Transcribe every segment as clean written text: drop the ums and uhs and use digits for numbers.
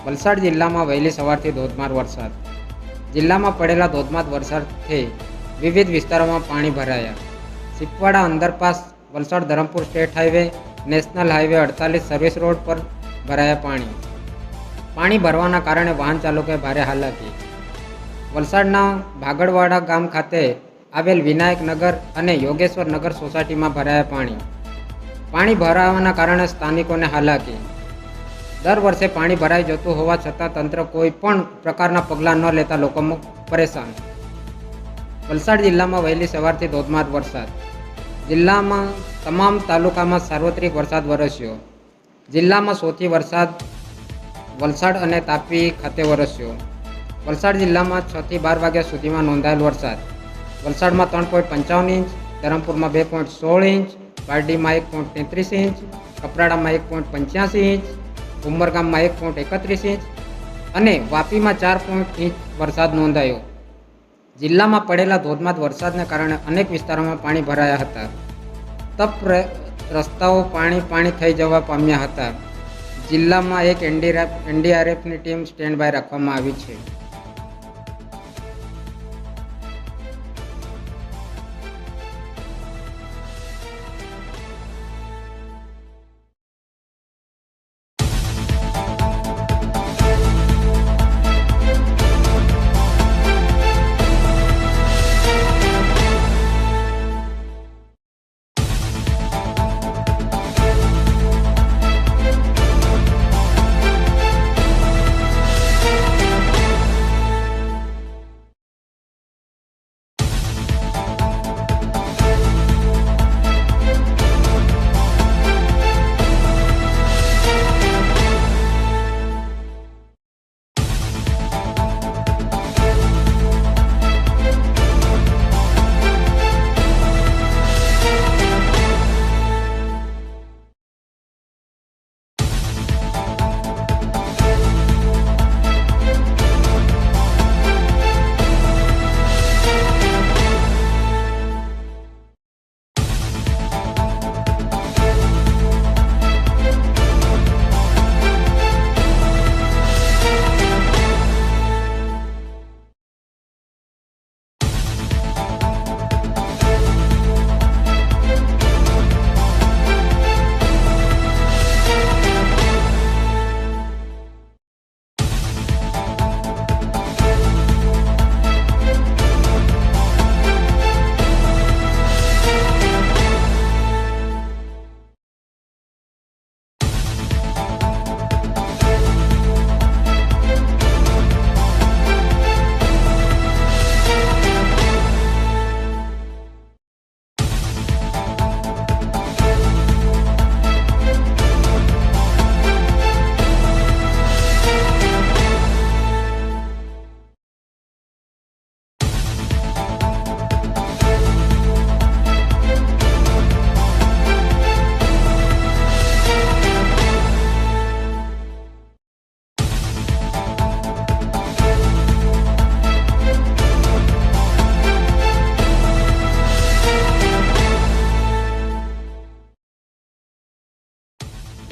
વલસાડ જિલ્લામાં વહેલી સવારથી ધોધમાર વરસાદ. જિલ્લામાં પડેલા ધોધમાર વરસાદથી વિવિધ વિસ્તારોમાં પાણી ભરાયા. Sipwada underpass, Valsad Dharampur state highway, national highway 48 service road પર ભરાયા પાણી. પાણી ભરવાના કારણે વાહન ચાલકોએ ભારે હાલાકી. વલસાડના ભાગળવાડા ગામ ખાતે આવેલ વિનાયક નગર અને યોગેશ્વર નગર સોસાયટીમાં ભરાયા પાણી. પાણી ભરાવાના કારણે સ્થાનિકોને હાલાકી. દર વર્ષે પાણી ભરાઈ જતું હોવા છતાં તંત્ર કોઈ પણ પ્રકારના પગલાં ન લેતા લોકો પરેશાન. વલસાડ જિલ્લામાં વહેલી સવારથી ધોધમાર વરસાદ. જિલ્લામાં તમામ તાલુકામાં સાર્વત્રિક વરસાદ વરસ્યો. જિલ્લામાં સૌથી વરસાદ વલસાડ અને તાપી ખાતે વરસ્યો. વલસાડ જિલ્લામાં 6 થી 12 વાગ્યા સુધીમાં નોંધાયેલ વરસાદ. વલસાડમાં 3.55 ઇંચ, ધરમપુરમાં 2.16 ઇંચ, પારડીમાં 1.33 ઇંચ, કપરાડામાં 1.85 ઇંચ, ઉમરગામમાં 1.31 ઇંચ અને વાપીમાં 4 ઇંચ વરસાદ નોંધાયો. જિલ્લામાં પડેલા ધોધમાર વરસાદને કારણે અનેક વિસ્તારોમાં પાણી ભરાયા હતા. તપ રસ્તાઓ પાણી થઈ જવા પામ્યા હતા. જિલ્લામાં એક એનડીઆરએફની ટીમ સ્ટેન્ડ બાય રાખવામાં આવી છે.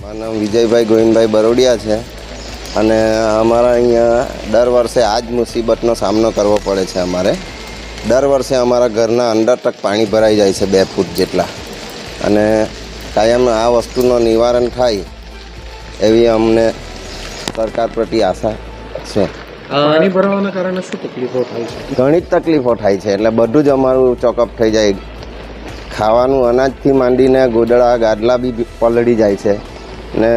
મારું નામ વિજયભાઈ ગોવિંદભાઈ બરોડિયા છે અને અમારા અહીંયા દર વર્ષે આ જ મુસીબતનો સામનો કરવો પડે છે. અમારે દર વર્ષે અમારા ઘરના અંદર તક પાણી ભરાઈ જાય છે 2 ફૂટ જેટલા અને કાયમ આ વસ્તુનો નિવારણ થાય એવી અમને સરકાર પ્રતિ આશા છે. પાણી ભરાવાના કારણે શું તકલીફો થાય છે? ઘણી જ તકલીફો થાય છે. એટલે બધું જ અમારું ચોકઅપ થઈ જાય. ખાવાનું અનાજથી માંડીને ગોદડા ગાદલા બી પલળી જાય છે ને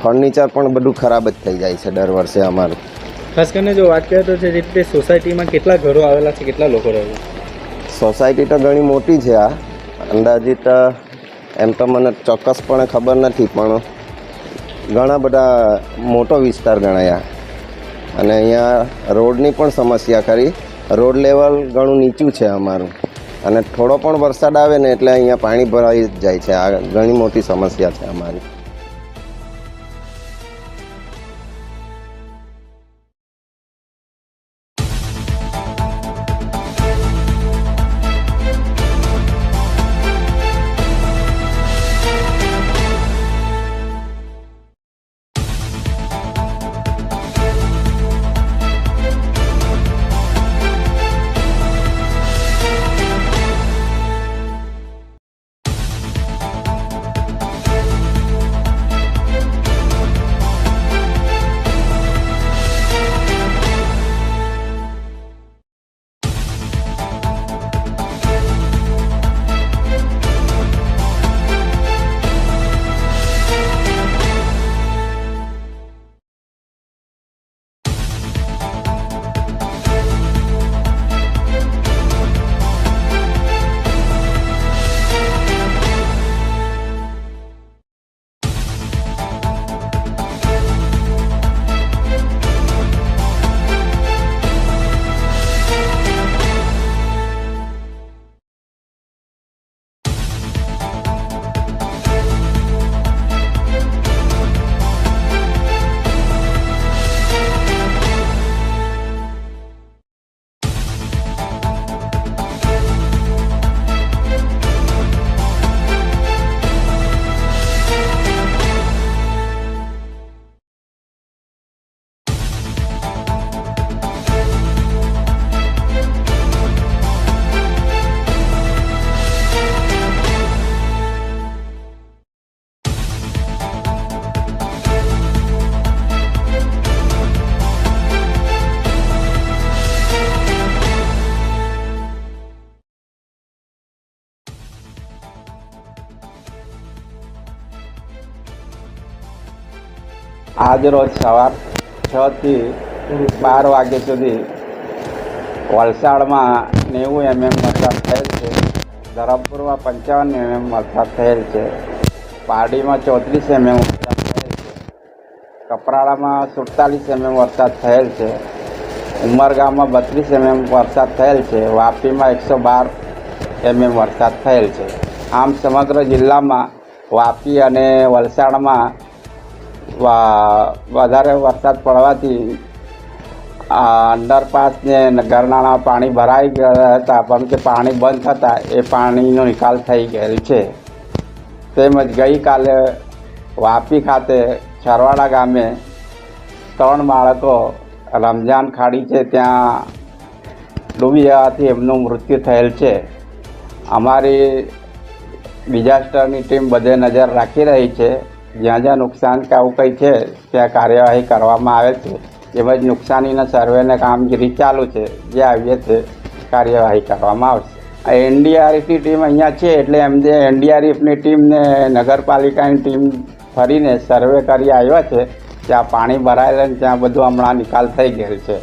ફર્નિચર પણ બધું ખરાબ જ થઈ જાય છે દર વર્ષે અમારું. ખાસ કરીને જો વાત કરીએ તો જે રીતે સોસાયટીમાં કેટલા ઘરો આવેલા છે, કેટલા લોકો રહે છે? સોસાયટી તો ઘણી મોટી છે. આ અંદાજિત એમ તો મને ચોક્કસપણે ખબર નથી પણ ઘણા બધા મોટો વિસ્તાર ગણાયા અને અહીંયા રોડની પણ સમસ્યા ખરી. રોડ લેવલ ઘણું નીચું છે અમારું અને થોડો પણ વરસાદ આવે ને એટલે અહીંયા પાણી ભરાઈ જ જાય છે. આ ઘણી મોટી સમસ્યા છે અમારી. આજ રોજ સવાર 6 થી 12 વાગ્યા સુધી વલસાડમાં 90 mm વરસાદ થયેલ છે. ધરમપુરમાં 55 mm વરસાદ થયેલ છે. પારડીમાં 34 mm વરસાદ થયેલ છે. કપરાડામાં 47 mm વરસાદ થયેલ છે. ઉમરગામમાં 32 mm વરસાદ થયેલ છે. વાપીમાં 112 mm વરસાદ થયેલ છે. આમ સમગ્ર જિલ્લામાં વાપી અને વલસાડમાં વધારે વરસાદ પડવાથી અંડરપાસને ગરનાળા પાણી ભરાઈ ગયા હતા, પરંતુ પાણી બંધ થતાં એ પાણીનો નિકાલ થઈ ગયેલ છે. તેમજ ગઈકાલે વાપી ખાતે છરવાડા ગામે 3 બાળકો રમજાન ખાડી છે ત્યાં ડૂબી જવાથી એમનું મૃત્યુ થયેલ છે. અમારી ડિઝાસ્ટરની ટીમ બધે નજર રાખી રહી છે. જ્યાં જ્યાં નુકસાન કે આવું કંઈ છે ત્યાં કાર્યવાહી કરવામાં આવે છે. તેમજ નુકસાનીના સર્વેને કામગીરી ચાલુ છે. જે આવીએ તે કાર્યવાહી કરવામાં આવશે. આ એનડીઆરએફની ટીમ અહીંયા છે એટલે એમ જે એનડીઆરએફની ટીમને નગરપાલિકાની ટીમ ફરીને સર્વે કરી આવ્યા છે. ત્યાં પાણી ભરાયેલા ને ત્યાં બધું હમણાં નિકાલ થઈ ગયેલ છે.